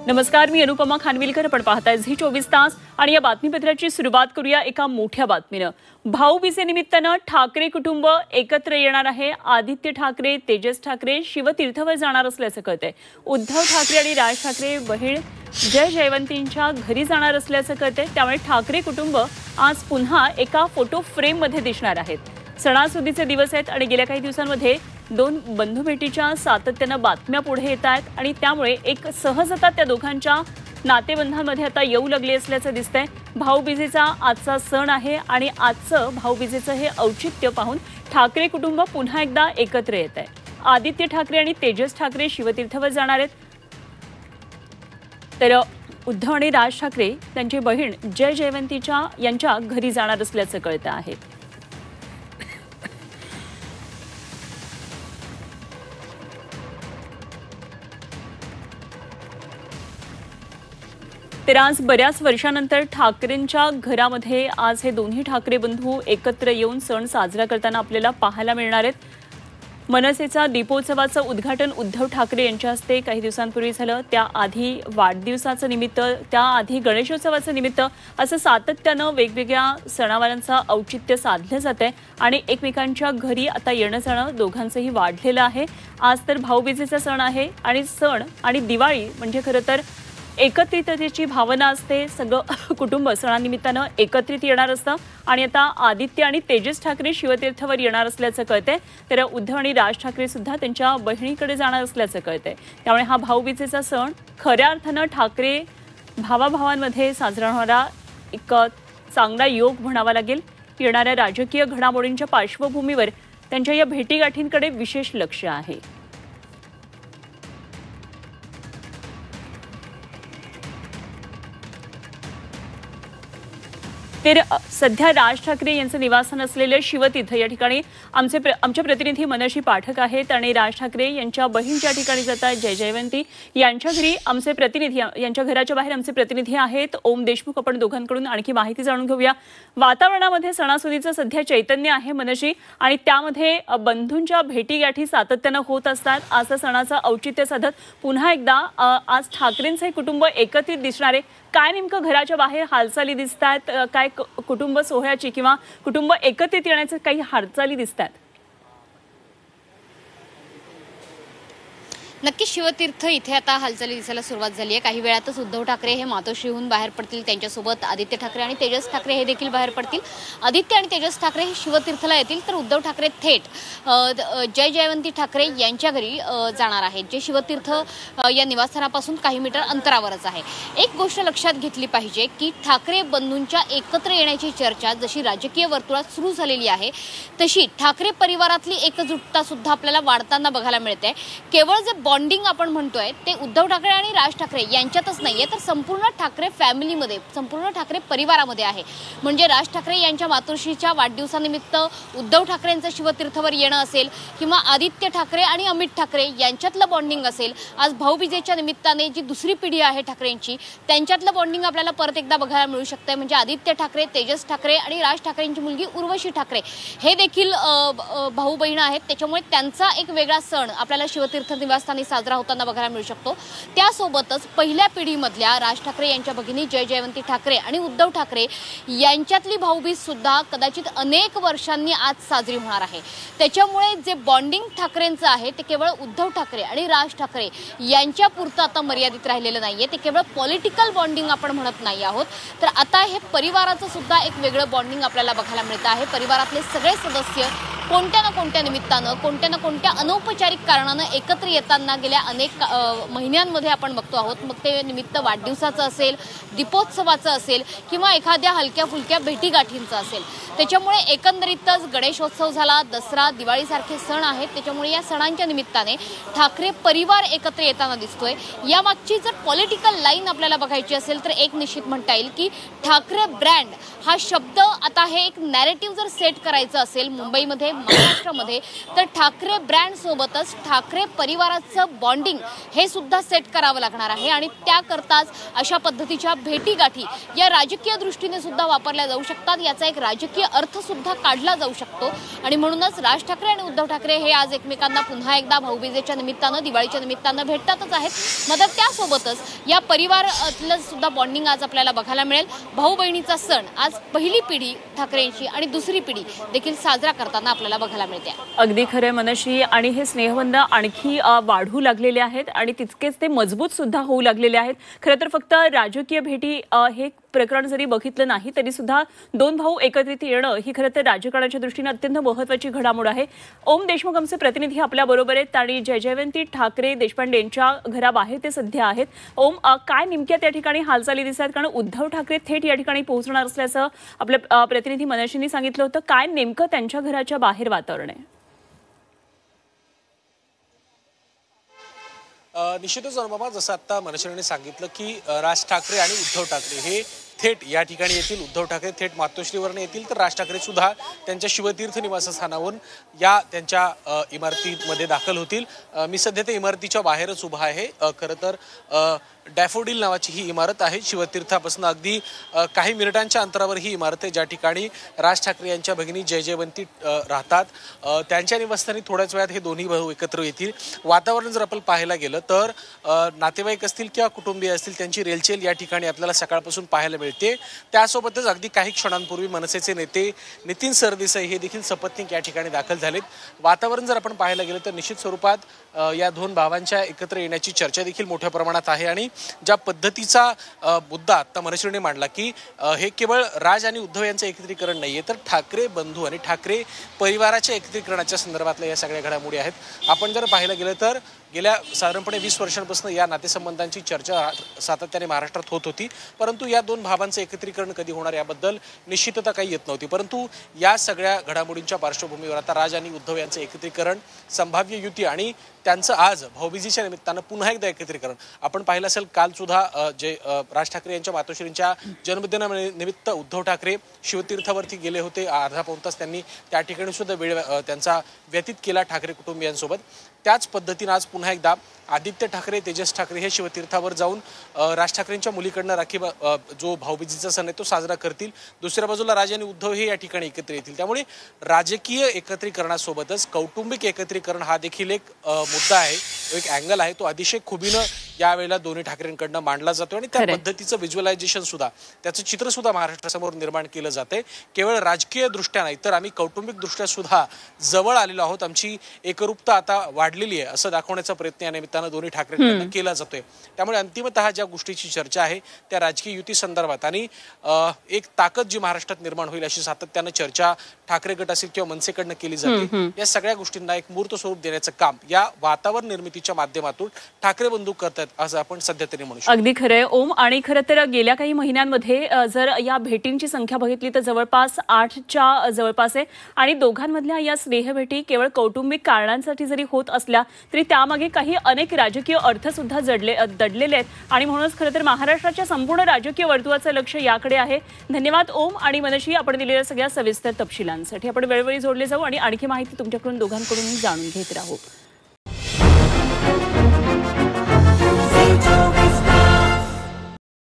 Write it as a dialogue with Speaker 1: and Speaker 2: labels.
Speaker 1: नमस्कार, मी अनुपमा खानविलकर. आपण पाहताय झी 24 तास आणि या बातमीपत्राची सुरुवात करूया एका मोठ्या बातमीनं. भाऊबीजेनिमित्तानं ठाकरे कुटुंब एकत्र येणार आहे. आदित्य ठाकरे, तेजस ठाकरे शिवतीर्थवर जाणार असल्याचं कळतंय. उद्धव ठाकरे आणि राज ठाकरे बहीण जय जयवंतींच्या घरी जाणार असल्याचं कळतंय. त्यामुळे ठाकरे कुटुंब आज पुन्हा एका फोटो फ्रेम मध्ये दिसणार आहेत. सणासुदीचे दिवस आहेत आणि गेल्या काही दिवसांमध्ये दोन बंधुभेटीच्या सातत्यानं बातम्या पुढे येत आहेत आणि त्यामुळे एक सहजता त्या दोघांच्या नातेबंधांमध्ये आता येऊ लागली असल्याचं दिसतंय. भाऊबीजेचा आजचा सण आहे आणि आजचं भाऊबीजेचं हे औचित्य पाहून ठाकरे कुटुंब पुन्हा एकदा एकत्र येत आहे. आदित्य ठाकरे आणि तेजस ठाकरे शिवतीर्थवर जाणार आहेत, तर उद्धव आणि राज ठाकरे त्यांची बहीण जय जयवंतीच्या यांच्या घरी जाणार असल्याचं कळतं आहे. तर आज बऱ्याच वर्षानंतर ठाकरेंच्या घरामध्ये आज हे दोन्ही ठाकरे बंधू एकत्र येऊन सण साजरा करताना आपल्याला पाहायला मिळणार आहेत. मनसेचा दीपोत्सवाचं उद्घाटन उद्धव ठाकरे यांच्या हस्ते काही दिवसांपूर्वी झालं. त्याआधी वाढदिवसाचं निमित्त, त्याआधी गणेशोत्सवाचं निमित्त असं सातत्यानं वेगवेगळ्या सणावारांचं औचित्य साधलं जातंय आणि एकमेकांच्या घरी आता येणं जाणं दोघांचंही वाढलेलं आहे. आज तर भाऊबीजेचा सण आहे आणि सण आणि दिवाळी म्हणजे खरं तर एकत्रिततेची भावना असते. सगळं कुटुंब सणानिमित्तानं एकत्रित येणार असतं आणि आता आदित्य आणि तेजस ठाकरे शिवतीर्थवर येणार असल्याचं कळतंय. तर उद्धव आणि राज ठाकरे सुद्धा त्यांच्या बहिणीकडे जाणार असल्याचं कळतंय. त्यामुळे हा भाऊबीजेचा सण खऱ्या अर्थानं ठाकरे भावाभावांमध्ये साजरा होणारा एक चांगला योग म्हणावा लागेल. येणाऱ्या राजकीय घडामोडींच्या पार्श्वभूमीवर त्यांच्या या भेटीगाठींकडे विशेष लक्ष आहे. तर सध्या राज ठाकरे यांचं निवासस्थान असलेले शिवतीर्थ या ठिकाणी आमचे प्रतिनिधी मनशी पाठक आहेत आणि राज ठाकरे यांच्या बहीण ज्या ठिकाणी जात आहेत जय जयवंती यांच्या घरी आमचे प्रतिनिधी, यांच्या घराच्या बाहेर आमचे प्रतिनिधी आहेत ओम देशमुख. आपण दोघांकडून आणखी माहिती जाणून घेऊया. वातावरणामध्ये सणासुदीचं सध्या चैतन्य आहे मनशी आणि त्यामध्ये बंधूंच्या भेटीगाठी सातत्यानं होत असतात. आज सणाचं औचित्य साधत पुन्हा एकदा आज ठाकरेंचे कुटुंब एकत्रित दिसणारे काय नेमकं घराच्या बाहेर हालचाली दिसतात, काय कुटुंब सोहळ्याची किंवा कुटुंब एकत्रित येण्याच्या काही हालचाली दिसतात?
Speaker 2: नक्की शिवतीर्थ इथे आता हालचाली दिसायला सुरुवात झाली आहे. काही वेळातच उद्धव ठाकरे हे मातोश्रीहून बाहेर पडतील. त्यांच्यासोबत आदित्य ठाकरे आणि तेजस ठाकरे हे देखील बाहेर पडतील. आदित्य आणि तेजस ठाकरे हे शिवतीर्थला येतील तर उद्धव ठाकरे थेट जय जयवंती ठाकरे यांच्या घरी जाणार आहेत, जे शिवतीर्थ या निवासस्थानापासून काही मीटर अंतरावरच आहे. एक गोष्ट लक्षात घेतली पाहिजे की ठाकरे बंधूंच्या एकत्र येण्याची चर्चा जशी राजकीय वर्तुळात सुरू झालेली आहे तशी ठाकरे परिवारातली एकजुटता सुद्धा आपल्याला वाढताना बघायला मिळते. केवळ जे बॉन्डिंग आपण म्हणतोय ते उद्धव ठाकरे आणि राज ठाकरे यांच्यातच नाहीये तर संपूर्ण ठाकरे फॅमिलीमध्ये, संपूर्ण ठाकरे परिवारामध्ये आहे. म्हणजे राज ठाकरे यांच्या मातोश्रीच्या वाढदिवसानिमित्त उद्धव ठाकरेंचं शिवतीर्थवर येणं असेल किंवा आदित्य ठाकरे आणि अमित ठाकरे यांच्यातलं बॉन्डिंग असेल. आज भाऊबीजेच्या निमित्ताने जी दुसरी पिढी आहे ठाकरेंची त्यांच्यातलं बॉन्डिंग आपल्याला परत एकदा बघायला मिळू शकतंय. म्हणजे आदित्य ठाकरे, तेजस ठाकरे आणि राज ठाकरेंची मुलगी उर्वशी ठाकरे हे देखील भाऊ बहीण आहेत. त्याच्यामुळे त्यांचा एक वेगळा सण आपल्याला शिवतीर्थ निवासस्थानी साजरा होताना बघायला मिळू शकतो. त्यासोबतच पहिल्या पिढीमधल्या राज ठाकरे यांच्या भगिनी जय जयवंती ठाकरे आणि उद्धव ठाकरे यांच्यातली भाऊबीज सुद्धा कदाचित अनेक वर्षांनी आज साजरी होणार आहे. त्याच्यामुळे जे बॉन्डिंग ठाकरेंचं आहे ते केवळ उद्धव ठाकरे आणि राज ठाकरे यांच्या पुरतं आता मर्यादित राहिलेलं नाहीये. ते केवळ पॉलिटिकल बॉन्डिंग आपण म्हणत नाही आहोत, तर आता हे परिवाराचं सुद्धा एक वेगळं बॉन्डिंग आपल्याला बघायला मिळतं आहे. परिवारातले सगळे सदस्य कोणत्या ना कोणत्या निमित्तानं, कोणत्या ना कोणत्या अनौपचारिक कारणानं एकत्र येताना गेल्या अनेक महिन्यांमध्ये आपण बघतो आहोत. मग ते निमित्त वाढदिवसाचं असेल, दीपोत्सवाचं असेल किंवा एखाद्या हलक्या फुलक्या भेटीगाठींचं असेल. त्याच्यामुळे एकंदरीतच गणेशोत्सव झाला, दसरा, दिवाळीसारखे सण आहेत. त्याच्यामुळे या सणांच्या निमित्ताने ठाकरे परिवार एकत्र येताना दिसतोय. यामागची जर पॉलिटिकल लाईन आपल्याला बघायची असेल तर एक निश्चित म्हणता येईल की ठाकरे ब्रँड हा शब्द आता हे एक नॅरेटिव्ह जर सेट करायचं असेल मुंबईमध्ये, महाराष्ट्रामध्ये, तर ठाकरे ब्रँड सोबतच ठाकरे परिवाराचं बॉन्डिंग हे सुद्धा सेट करावं लागणार आहे. आणि त्याकरताच अशा पद्धतीच्या भेटीगाठी या राजकीय दृष्टीने सुद्धा वापरल्या जाऊ शकतात. याचा एक राजकीय राजकीय अर्थ सुद्धा काढला जाऊ शकतो आणि म्हणूनच राज ठाकरे आणि उद्धव ठाकरे हे आज एकमेकांना पुन्हा एकदा भाऊबीजेच्या निमित्तानं, दिवाळीच्या निमित्तानं भेटतातच आहेत. मात्र त्यासोबतच या परिवारातलं सुद्धा बॉन्डिंग आज आपल्याला बघायला मिळेल. भाऊ बहिणीचा सण आज पहिली पिढी ठाकरेंची आणि दुसरी पिढी देखील साजरा करताना आपल्याला बघायला मिळते.
Speaker 1: अगदी खरं मनश्री, आणि हे स्नेहबंध आणखी वाढू लागलेले आहेत आणि तितकेच ते मजबूत सुद्धा होऊ लागलेले आहेत. खरं तर फक्त राजकीय भेटी हे प्रकरण जरी बघितलं नाही तरी सुद्धा दोन भाऊ एकत्रित येणं ही खरं तर राजकारणाच्या दृष्टीने अत्यंत महत्त्वाची घडामोड आहे. ओम देशमुख आमचे प्रतिनिधी आपल्या बरोबर आहेत आणि जयजयवंती ठाकरे देशपांडे यांच्या घराबाहेर ते सध्या आहेत. ओम, काय नेमक्या त्या ठिकाणी हालचाली दिसतात? कारण उद्धव ठाकरे थेट या ठिकाणी पोहोचणार असल्याचं आपल्या प्रतिनिधी मनश्रींनी सांगितलं होतं. काय नेमकं त्यांच्या घराच्या बाहेर वातावरण आहे?
Speaker 3: निश्चितच अनुपमा, जसं आता मनश्रीने सांगितलं की राज ठाकरे आणि उद्धव ठाकरे हे थेट या ठिकाणी येतील. उद्धव ठाकरे थेट मातोश्रीवरून येतील, तर राज ठाकरे सुद्धा त्यांच्या शिवतीर्थ निवासस्थानावरून या त्यांच्या इमारतीमध्ये दाखल होतील. मी सध्या त्या इमारतीच्या बाहेरच उभा आहे. खरं तर डॅफोडिल नावाची ही इमारत आहे. शिवतीर्थापासून अगदी काही मिनिटांच्या अंतरावर ही इमारत आहे, ज्या ठिकाणी राज ठाकरे यांच्या भगिनी जयजयवंती राहतात. त्यांच्या निवासस्थानी थोड्याच वेळात हे दोन्ही भाऊ एकत्र येतील. वातावरण जर आपण पाहायला गेलं तर नातेवाईक असतील किंवा कुटुंबीय असतील त्यांची रेलचेल या ठिकाणी आपल्याला सकाळपासून पाहायला मिळते. त्यासोबतच अगदी काही क्षणांपूर्वी मनसेचे नेते नितीन सरदेसाई हे देखील सपत्नीक या ठिकाणी दाखल झालेत. वातावरण जर आपण पाहायला गेलं तर निश्चित स्वरूपात या दोन भावांच्या एकत्र येण्याची चर्चा देखील मोठ्या प्रमाणात आहे. आणि ज्या पद्धतीचा मुद्दा आता मनश्रीने मांडला की हे केवळ राज आणि उद्धव यांचं एकत्रीकरण नाहीये, तर ठाकरे बंधू आणि ठाकरे परिवाराच्या एकत्रीकरणाच्या संदर्भातल्या या सगळ्या घडामोडी आहेत. आपण जर पाहायला गेलं तर गेल्या साधारणपणे 20 वर्षांपासून या नातेसंबंधांची चर्चा सातत्याने महाराष्ट्रात होत होती, परंतु या दोन भावांचं एकत्रीकरण कधी होणार याबद्दल निश्चितता काही येत नव्हती. परंतु या सगळ्या घडामोडींच्या पार्श्वभूमीवर आता राज आणि उद्धव यांचं एकत्रीकरण, संभाव्य युती आणि त्यांचं आज भाऊबीजेच्या निमित्तानं पुन्हा एकदा एकत्रीकरण आपण पाहिलं असेल. काल सुद्धा जे राज ठाकरे यांच्या मातोश्रींच्या जन्मदिनानिमित्त उद्धव ठाकरे शिवतीर्थावरती गेले होते. अर्धा पाऊण तास त्यांनी त्या ठिकाणी सुद्धा वेळ त्यांचा व्यतीत केला ठाकरे कुटुंबियांसोबत. त्याच पद्धतीनं आज पुन्हा एकदा आदित्य ठाकरे, तेजस ठाकरे हे शिवतीर्थावर जाऊन राज ठाकरेंच्या मुलीकडनं राखी जो भाऊबीजेचा सण आहे तो साजरा करतील. दुसऱ्या बाजूला राज आणि उद्धव हे या ठिकाणी एकत्र येतील. त्यामुळे राजकीय एकत्रीकरणासोबतच कौटुंबिक एकत्रीकरण हा देखील एक मुद्दा आहे, एक अँगल आहे. तो अतिशय खुबीनं यावेळेला दोन्ही ठाकरेंकडनं मांडला जातो आणि त्या पद्धतीचं व्हिज्युअलायझेशन सुद्धा, त्याचं चित्र सुद्धा महाराष्ट्रासमोर निर्माण केलं जाते. केवळ राजकीय दृष्ट्या नाही तर आम्ही कौटुंबिक दृष्ट्या सुद्धा जवळ आलेलो आहोत, आमची एकरूपता आता वाढलेली आहे असं दाखवण्याचा प्रयत्न या निमित्तानं दोन्ही ठाकरेंकडनं केला जातोय. त्यामुळे अंतिमतः ज्या गोष्टीची चर्चा आहे त्या राजकीय युती संदर्भात आणि एक ताकद जी महाराष्ट्रात निर्माण होईल अशी सातत्यानं चर्चा ठाकरे गट असेल किंवा मनसेकडनं केली जाते. या सगळ्या गोष्टींना एक मूर्त स्वरूप देण्याचं काम या वातावरण निर्मितीच्या माध्यमातून ठाकरे बंधू करतात असं आपण सध्या तरी म्हणू शकतो.
Speaker 1: अगदी खरंय ओम. आणि खरं तर गेल्या काही महिन्यांमध्ये जर या भेटींची संख्या बघितली तर जवळपास 8च्या जवळपास आहे आणि दोघांमधल्या या स्नेहभेटी केवळ कौटुंबिक कारणांसाठी जरी होत असल्या तरी त्यामागे काही अनेक राजकीय अर्थ सुद्धा दडलेले आहेत आणि म्हणूनच खरं तर महाराष्ट्राच्या संपूर्ण राजकीय वर्तुळाचं लक्ष याकडे आहे. धन्यवाद ओम आणि मनश्री, आपण दिलेल्या सगळ्या सविस्तर तपशिलांसाठी. आपण वेळोवेळी जोडले जाऊ आणि आणखी माहिती तुमच्याकडून दोघांकडून जाणून घेत राहू.